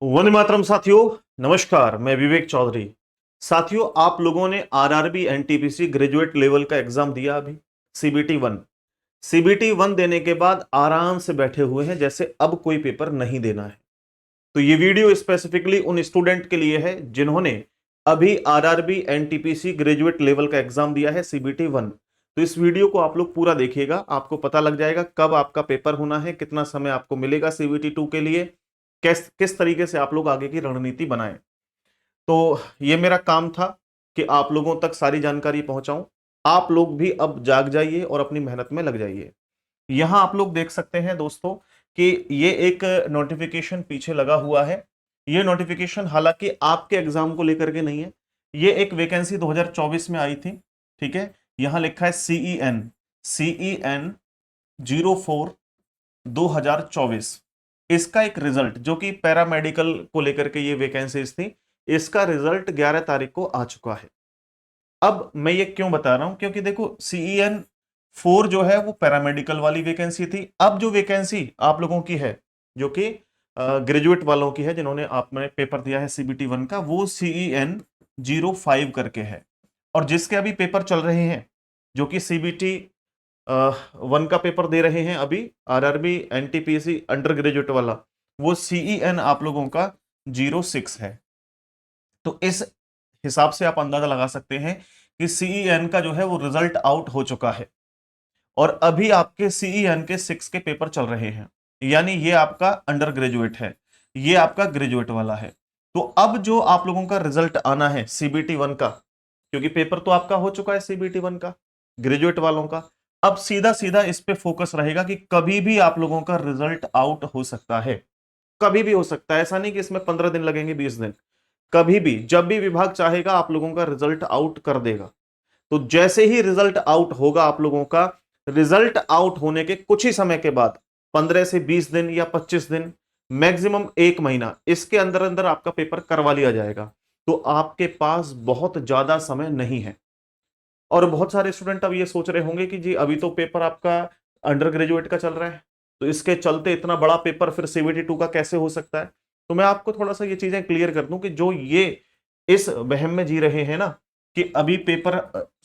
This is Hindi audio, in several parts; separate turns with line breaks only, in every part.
वंदे मातरम साथियों, नमस्कार। मैं विवेक चौधरी। साथियों, आप लोगों ने आरआरबी एनटीपीसी ग्रेजुएट लेवल का एग्जाम दिया अभी, सीबीटी 1। सीबीटी 1 देने के बाद आराम से बैठे हुए हैं जैसे अब कोई पेपर नहीं देना है। तो ये वीडियो स्पेसिफिकली उन स्टूडेंट के लिए है जिन्होंने अभी आरआरबी एनटीपीसी ग्रेजुएट लेवल का एग्जाम दिया है, सीबीटी 1। तो इस वीडियो को आप लोग पूरा देखिएगा, आपको पता लग जाएगा कब आपका पेपर होना है, कितना समय आपको मिलेगा सीबीटी 2 के लिए, किस किस तरीके से आप लोग आगे की रणनीति बनाएं। तो ये मेरा काम था कि आप लोगों तक सारी जानकारी पहुंचाऊं। आप लोग भी अब जाग जाइए और अपनी मेहनत में लग जाइए। यहां आप लोग देख सकते हैं दोस्तों कि ये एक नोटिफिकेशन पीछे लगा हुआ है। ये नोटिफिकेशन हालांकि आपके एग्जाम को लेकर के नहीं है, ये एक वैकेंसी 2024 में आई थी। ठीक है, यहां लिखा है सीईएन 04/2024। इसका एक रिजल्ट जो कि पैरामेडिकल को लेकर के ये वैकेंसीज थी, इसका रिजल्ट 11 तारीख को आ चुका है। अब मैं ये क्यों बता रहा हूं, क्योंकि देखो CEN 4 जो है वो पैरामेडिकल वाली वैकेंसी थी। अब जो वैकेंसी आप लोगों की है, जो कि ग्रेजुएट वालों की है, जिन्होंने आपने पेपर दिया है CBT 1 का, वो CEN 05 करके है। और जिसके अभी पेपर चल रहे हैं, जो कि CBT 1 का पेपर दे रहे हैं अभी, आरआरबी एनटीपीसी अंडर ग्रेजुएट वाला, वो CEN आप लोगों का 06 है। तो इस हिसाब से आप अंदाजा लगा सकते हैं कि CEN का जो है वो रिजल्ट आउट हो चुका है और अभी आपके CEN के 6 के पेपर चल रहे हैं। यानी ये आपका अंडर ग्रेजुएट है, ये आपका ग्रेजुएट वाला है। तो अब जो आप लोगों का रिजल्ट आना है CBT 1 का, क्योंकि पेपर तो आपका हो चुका है CBT 1 का, ग्रेजुएट वालों का, अब सीधा सीधा इस पे फोकस रहेगा कि कभी भी आप लोगों का रिजल्ट आउट हो सकता है। कभी भी हो सकता है, ऐसा नहीं कि इसमें 15 दिन लगेंगे, 20 दिन। कभी भी, जब भी विभाग चाहेगा आप लोगों का रिजल्ट आउट कर देगा। तो जैसे ही रिजल्ट आउट होगा आप लोगों का, रिजल्ट आउट होने के कुछ ही समय के बाद, 15 से 20 दिन या 25 दिन, मैक्सिमम 1 महीना, इसके अंदर अंदर आपका पेपर करवा लिया जाएगा। तो आपके पास बहुत ज्यादा समय नहीं है। और बहुत सारे स्टूडेंट अब ये सोच रहे होंगे कि जी अभी तो पेपर आपका अंडर ग्रेजुएट का चल रहा है, तो इसके चलते इतना बड़ा पेपर फिर CBT 2 का कैसे हो सकता है। तो मैं आपको थोड़ा सा ये चीजें क्लियर कर दूं कि जो ये इस वहम में जी रहे हैं ना कि अभी पेपर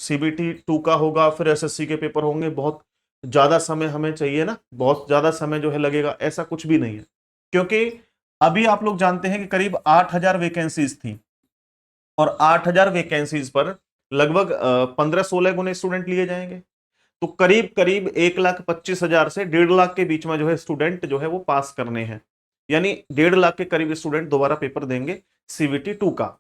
CBT 2 का होगा, फिर SSC के पेपर होंगे, बहुत ज्यादा समय हमें चाहिए ना, बहुत ज्यादा समय जो है लगेगा, ऐसा कुछ भी नहीं है। क्योंकि अभी आप लोग जानते हैं कि करीब 8,000 वैकेंसीज थी और 8,000 वैकेंसीज पर लगभग 15-16 गुने स्टूडेंट लिए जाएंगे। तो करीब करीब 1,25,000 से 1.5 लाख के बीच में जो है स्टूडेंट जो है वो पास करने हैं। यानी 1.5 लाख के करीब स्टूडेंट दोबारा पेपर देंगे CBT 2 का।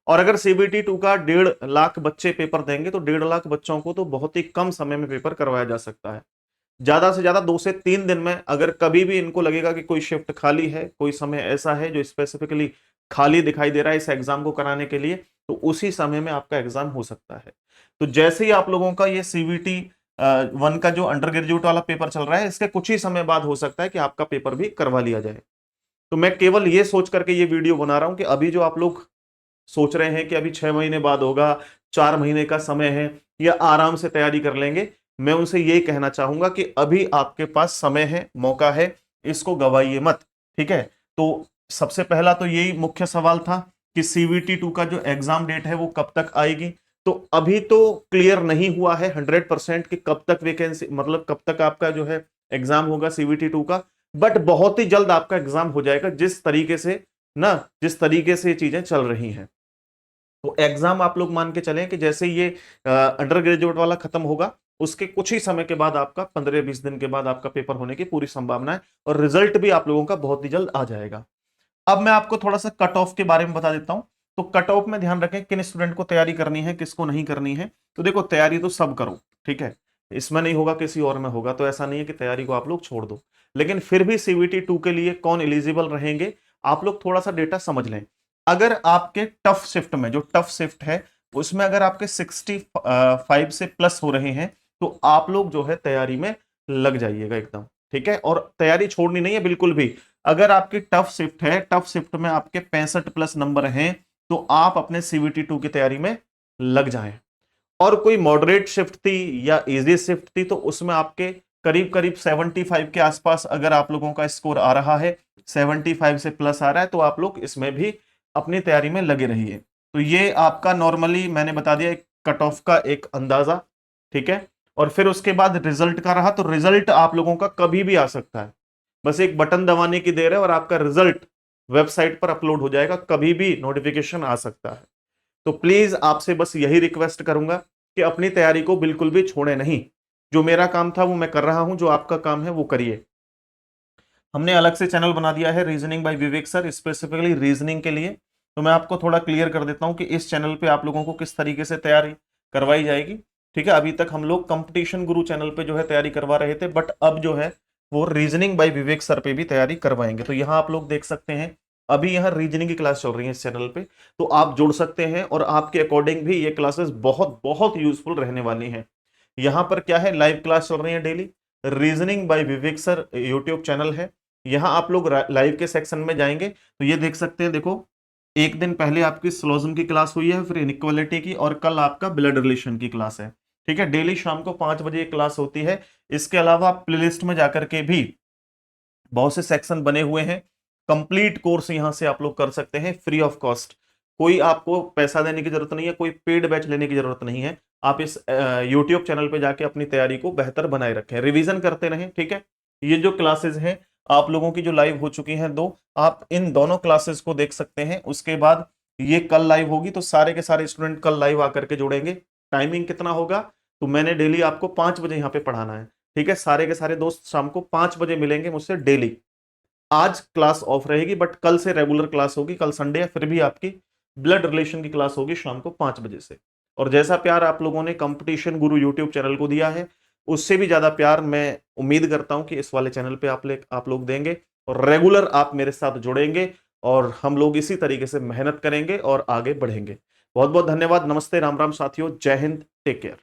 और अगर CBT 2 का 1.5 लाख बच्चे पेपर देंगे तो 1.5 लाख बच्चों को तो बहुत ही कम समय में पेपर करवाया जा सकता है। ज्यादा से ज्यादा 2 से 3 दिन में, अगर कभी भी इनको लगेगा कि कोई शिफ्ट खाली है, कोई समय ऐसा है जो स्पेसिफिकली खाली दिखाई दे रहा है इस एग्जाम को कराने के लिए, तो उसी समय में आपका एग्जाम हो सकता है। तो जैसे ही आप लोगों का ये CBT 1 का जो अंडर ग्रेजुएट वाला पेपर चल रहा है, इसके कुछ ही समय बाद हो सकता है कि आपका पेपर भी करवा लिया जाए। तो मैं केवल ये सोच करके ये वीडियो बना रहा हूं कि अभी जो आप लोग सोच रहे हैं कि अभी 6 महीने बाद होगा, 4 महीने का समय है, या आराम से तैयारी कर लेंगे, मैं उनसे यही कहना चाहूंगा कि अभी आपके पास समय है, मौका है, इसको गवाइए मत। ठीक है। तो सबसे पहला तो यही मुख्य सवाल था कि CBT 2 का जो एग्जाम डेट है वो कब तक आएगी। तो अभी तो क्लियर नहीं हुआ है 100% कि कब तक वैकेंसी, मतलब कब तक आपका जो है एग्जाम होगा CBT 2 का। बट बहुत ही जल्द आपका एग्जाम हो जाएगा, जिस तरीके से ना, जिस तरीके से ये चीजें चल रही हैं। तो एग्जाम आप लोग मान के चलें कि जैसे ये अंडर ग्रेजुएट वाला खत्म होगा, उसके कुछ ही समय के बाद आपका 15-20 दिन के बाद आपका पेपर होने की पूरी संभावना है और रिजल्ट भी आप लोगों का बहुत ही जल्द आ जाएगा। अब मैं आपको थोड़ा सा कट ऑफ के बारे में बता देता हूं। तो कट ऑफ में ध्यान रखें किन स्टूडेंट को तैयारी करनी है, किसको नहीं करनी है। तो देखो, तैयारी तो सब करो, ठीक है, इसमें नहीं होगा किसी और में होगा, तो ऐसा नहीं है कि तैयारी को आप लोग छोड़ दो। लेकिन फिर भी CBT 2 के लिए कौन एलिजिबल रहेंगे, आप लोग थोड़ा सा डेटा समझ लें। अगर आपके टफ शिफ्ट में, जो टफ शिफ्ट है उसमें अगर आपके 65 से प्लस हो रहे हैं, तो आप लोग जो है तैयारी में लग जाइएगा एकदम। ठीक है, और तैयारी छोड़नी नहीं है बिल्कुल भी। अगर आपकी टफ शिफ्ट है, टफ शिफ्ट में आपके 65+ नंबर हैं, तो आप अपने CBT 2 की तैयारी में लग जाएं। और कोई मॉडरेट शिफ्ट थी या इजी शिफ्ट थी, तो उसमें आपके करीब करीब 75 के आसपास अगर आप लोगों का स्कोर आ रहा है, 75 से प्लस आ रहा है, तो आप लोग इसमें भी अपनी तैयारी में लगे रहिए। तो ये आपका नॉर्मली मैंने बता दिया एक कट ऑफ का एक अंदाजा, ठीक है। और फिर उसके बाद रिजल्ट का रहा, तो रिजल्ट आप लोगों का कभी भी आ सकता है, बस एक बटन दबाने की देर है और आपका रिजल्ट वेबसाइट पर अपलोड हो जाएगा, कभी भी नोटिफिकेशन आ सकता है। तो प्लीज आपसे बस यही रिक्वेस्ट करूंगा कि अपनी तैयारी को बिल्कुल भी छोड़े नहीं। जो मेरा काम था वो मैं कर रहा हूं, जो आपका काम है वो करिए। हमने अलग से चैनल बना दिया है रीजनिंग बाय विवेक सर, स्पेसिफिकली रीजनिंग के लिए। तो मैं आपको थोड़ा क्लियर कर देता हूं कि इस चैनल पे आप लोगों को किस तरीके से तैयारी करवाई जाएगी, ठीक है। अभी तक हम लोग कंपटीशन गुरु चैनल पे जो है तैयारी करवा रहे थे, बट अब जो है वो रीजनिंग बाय विवेक सर पे भी तैयारी करवाएंगे। तो यहाँ आप लोग देख सकते हैं अभी यहाँ रीजनिंग की क्लास चल रही है इस चैनल पे, तो आप जुड़ सकते हैं और आपके अकॉर्डिंग भी ये क्लासेस बहुत बहुत यूजफुल रहने वाली हैं। यहाँ पर क्या है, लाइव क्लास चल रही है डेली, रीजनिंग बाय विवेक सर यूट्यूब चैनल है। यहाँ आप लोग लाइव के सेक्शन में जाएंगे तो ये देख सकते हैं, देखो एक दिन पहले आपकी सिलोजिज्म की क्लास हुई है, फिर इनइक्वालिटी की, और कल आपका ब्लड रिलेशन की क्लास है, ठीक है। डेली शाम को 5 बजे क्लास होती है। इसके अलावा आप प्लेलिस्ट में जाकर के भी बहुत से सेक्शन बने हुए हैं, कंप्लीट कोर्स यहां से आप लोग कर सकते हैं फ्री ऑफ कॉस्ट। कोई आपको पैसा देने की जरूरत नहीं है, कोई पेड बैच लेने की जरूरत नहीं है। आप इस यूट्यूब चैनल पे जाके अपनी तैयारी को बेहतर बनाए रखें, रिवीजन करते रहें, ठीक है। ये जो क्लासेस हैं आप लोगों की जो लाइव हो चुकी हैं दो, आप इन दोनों क्लासेस को देख सकते हैं। उसके बाद ये कल लाइव होगी, तो सारे के सारे स्टूडेंट कल लाइव आकर के जुड़ेंगे। टाइमिंग कितना होगा, तो मैंने डेली आपको 5 बजे यहाँ पे पढ़ाना है, ठीक है। सारे के सारे दोस्त शाम को 5 बजे मिलेंगे मुझसे डेली। आज क्लास ऑफ रहेगी बट कल से रेगुलर क्लास होगी, कल संडे है, फिर भी आपकी ब्लड रिलेशन की क्लास होगी शाम को 5 बजे से। और जैसा प्यार आप लोगों ने कंपटीशन गुरु यूट्यूब चैनल को दिया है, उससे भी ज्यादा प्यार मैं उम्मीद करता हूं कि इस वाले चैनल पे आप लोग देंगे, और रेगुलर आप मेरे साथ जुड़ेंगे, और हम लोग इसी तरीके से मेहनत करेंगे और आगे बढ़ेंगे। बहुत बहुत धन्यवाद। नमस्ते, राम राम साथियों, जय हिंद, टेक केयर।